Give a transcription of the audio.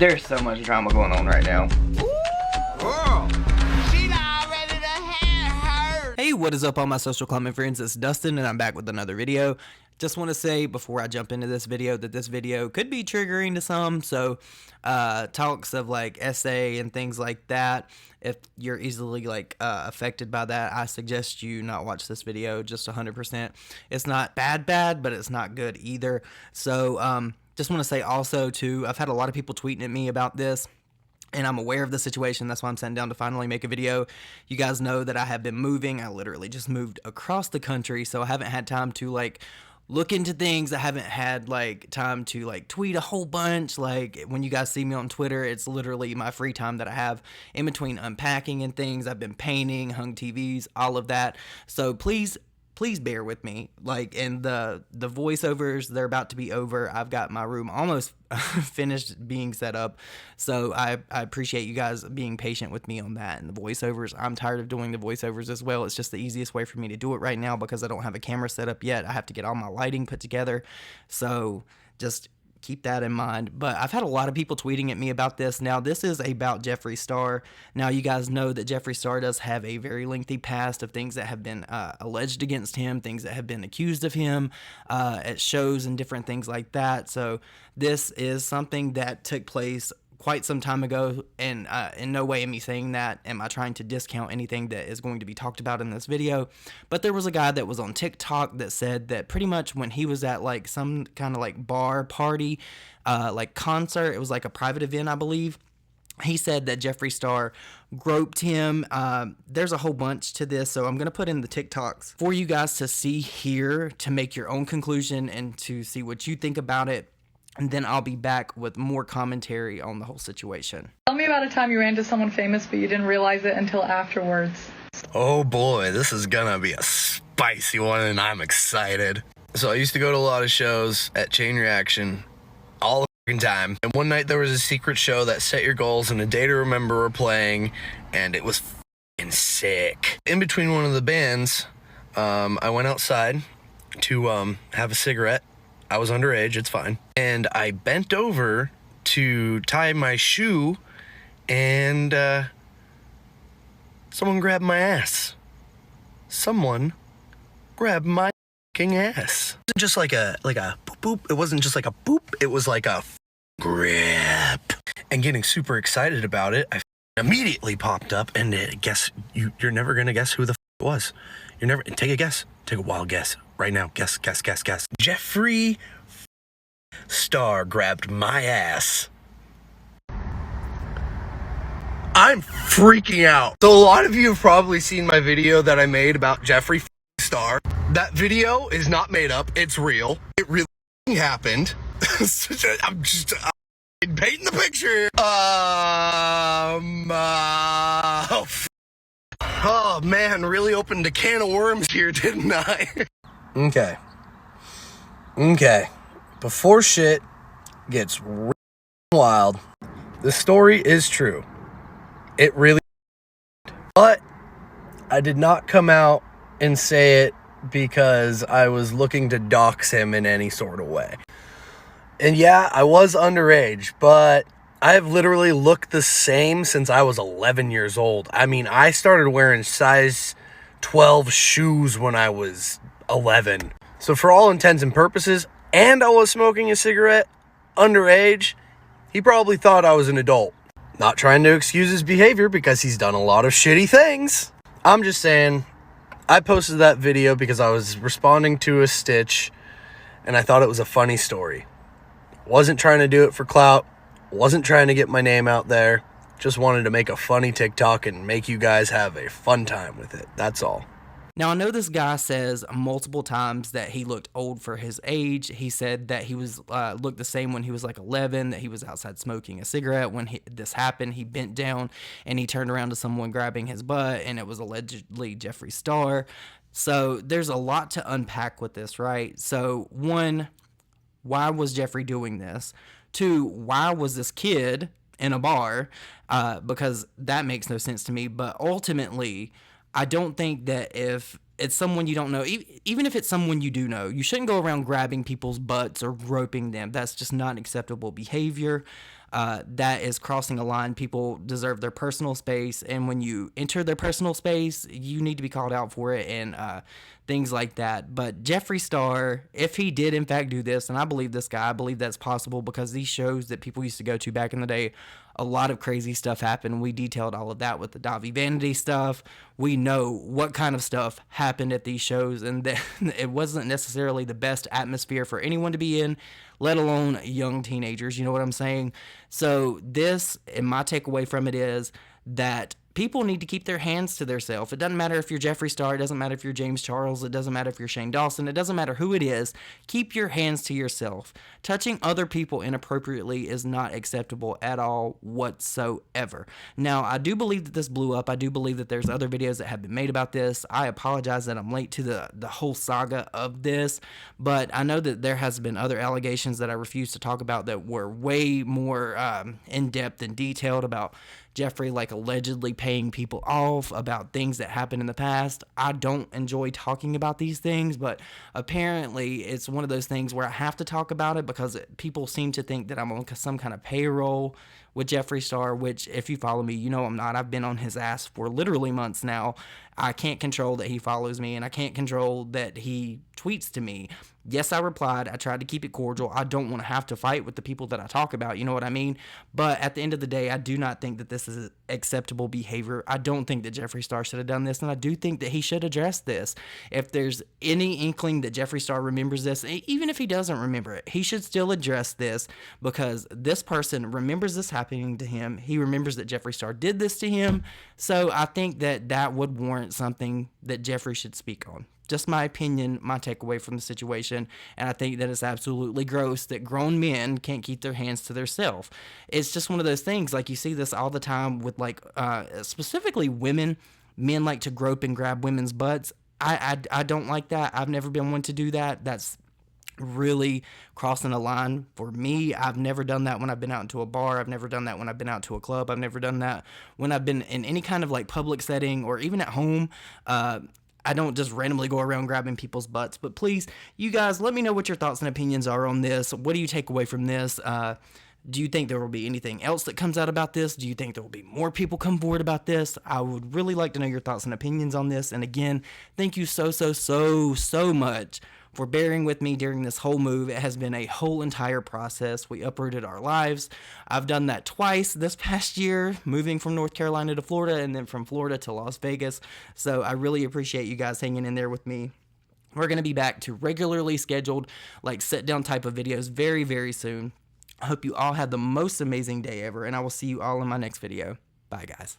There's so much drama going on right now. Hey, what is up all my social climbing friends? It's Dustin and I'm back with another video. Just want to say before I jump into this video that this video could be triggering to some, so talks of like SA and things like that, if you're easily like affected by that, I suggest you not watch this video. Just 100%. It's not bad, but it's not good either. So just want to say also too, I've had a lot of people tweeting at me about this, and I'm aware of the situation. That's why I'm sitting down to finally make a video. You guys know that I have been moving. I literally just moved across the country, so I haven't had time to like look into things. I haven't had like time to like tweet a whole bunch. Like when you guys see me on Twitter, it's literally my free time that I have in between unpacking and things. I've been painting, hung TVs, all of that. So please bear with me. Like, and the voiceovers, they're about to be over. I've got my room almost finished being set up, so I appreciate you guys being patient with me on that. And the voiceovers, I'm tired of doing the voiceovers as well. It's just the easiest way for me to do it right now because I don't have a camera set up yet. I have to get all my lighting put together, so just keep that in mind. But I've had a lot of people tweeting at me about this. Now, this is about Jeffree Star. Now, you guys know that Jeffree Star does have a very lengthy past of things that have been alleged against him, things that have been accused of him at shows and different things like that. So this is something that took place quite some time ago, and in no way am I saying that am I trying to discount anything that is going to be talked about in this video. But there was a guy that was on TikTok that said that pretty much when he was at like some kind of like bar party, like concert, it was like a private event, I believe, he said that Jeffree Star groped him. There's a whole bunch to this, so I'm going to put in the TikToks for you guys to see here to make your own conclusion and to see what you think about it. And then I'll be back with more commentary on the whole situation. Tell me about a time you ran into someone famous, but you didn't realize it until afterwards. Oh boy, this is gonna be a spicy one, and I'm excited. So I used to go to a lot of shows at Chain Reaction all the time. And one night there was a secret show that Set Your Goals and A Day to Remember were playing, and it was f***ing sick. In between one of the bands, I went outside to have a cigarette. I was underage, it's fine. And I bent over to tie my shoe, and someone grabbed my ass. Someone grabbed my fucking ass. It wasn't just like a boop boop. It wasn't just like a boop. It was like a grip. And getting super excited about it, I immediately popped up, and you're never gonna guess who the it was. You're never, take a guess. Take a wild guess. Right now, guess. Jeffree Star grabbed my ass. I'm freaking out. So a lot of you have probably seen my video that I made about Jeffree Star. That video is not made up. It's real. It really happened. I'm painting the picture. Oh man, really opened a can of worms here, didn't I? Okay. Before shit gets real wild, the story is true. It really, but I did not come out and say it because I was looking to dox him in any sort of way. And yeah, I was underage, but I have literally looked the same since I was 11 years old. I mean, I started wearing size 12 shoes when I was 11. So for all intents and purposes, and I was smoking a cigarette underage, he probably thought I was an adult. Not trying to excuse his behavior because he's done a lot of shitty things. I'm just saying, I posted that video because I was responding to a stitch and I thought it was a funny story. Wasn't trying to do it for clout. Wasn't trying to get my name out there. Just wanted to make a funny TikTok and make you guys have a fun time with it. That's all. Now, I know this guy says multiple times that he looked old for his age. He said that he was looked the same when he was like 11, that he was outside smoking a cigarette when this happened. He bent down and he turned around to someone grabbing his butt, and it was allegedly Jeffree Star. So there's a lot to unpack with this, right? So one, why was Jeffree doing this? Two, why was this kid in a bar? Because that makes no sense to me. But ultimately, I don't think that if it's someone you don't know, even if it's someone you do know, you shouldn't go around grabbing people's butts or groping them. That's just not acceptable behavior. that is crossing a line. People deserve their personal space, and when you enter their personal space, you need to be called out for it, and things like that. But Jeffree Star, if he did in fact do this, and I believe this guy, I believe that's possible, because these shows that people used to go to back in the day, a lot of crazy stuff happened. We detailed all of that with the Davi Vanity stuff. We know what kind of stuff happened at these shows, and that it wasn't necessarily the best atmosphere for anyone to be in, let alone young teenagers. You know what I'm saying? So this, and my takeaway from it, is that people need to keep their hands to themselves. It doesn't matter if you're Jeffree Star. It doesn't matter if you're James Charles. It doesn't matter if you're Shane Dawson. It doesn't matter who it is. Keep your hands to yourself. Touching other people inappropriately is not acceptable at all whatsoever. Now, I do believe that this blew up. I do believe that there's other videos that have been made about this. I apologize that I'm late to the whole saga of this, but I know that there has been other allegations that I refuse to talk about that were way more in-depth and detailed about Jeffree like allegedly paying people off, about things that happened in the past. I don't enjoy talking about these things, but apparently it's one of those things where I have to talk about it because people seem to think that I'm on some kind of payroll with Jeffree Star, which if you follow me, you know I'm not. I've been on his ass for literally months now. I can't control that he follows me, and I can't control that he tweets to me. Yes, I replied. I tried to keep it cordial. I don't want to have to fight with the people that I talk about, you know what I mean? But at the end of the day, I do not think that this is acceptable behavior. I don't think that Jeffree Star should have done this, and I do think that he should address this. If there's any inkling that Jeffree Star remembers this, even if he doesn't remember it, he should still address this, because this person remembers this happening to him. He remembers that Jeffree Star did this to him. So I think that that would warrant something that Jeffree should speak on. Just my opinion, my takeaway from the situation, and I think that it's absolutely gross that grown men can't keep their hands to themselves. It's just one of those things, like you see this all the time with like specifically women. Men like to grope and grab women's butts. I don't like that. I've never been one to do that. That's really crossing a line for me. I've never done that when I've been out into a bar. I've never done that when I've been out to a club. I've never done that when I've been in any kind of like public setting or even at home. I don't just randomly go around grabbing people's butts. But please, you guys, let me know what your thoughts and opinions are on this. What do you take away from this? Do you think there will be anything else that comes out about this? Do you think there will be more people come forward about this? I would really like to know your thoughts and opinions on this. And again, thank you so much for bearing with me during this whole move. It has been a whole entire process. We uprooted our lives. I've done that twice this past year, moving from North Carolina to Florida and then from Florida to Las Vegas. So I really appreciate you guys hanging in there with me. We're going to be back to regularly scheduled, like sit down type of videos very, very soon. I hope you all had the most amazing day ever, and I will see you all in my next video. Bye, guys.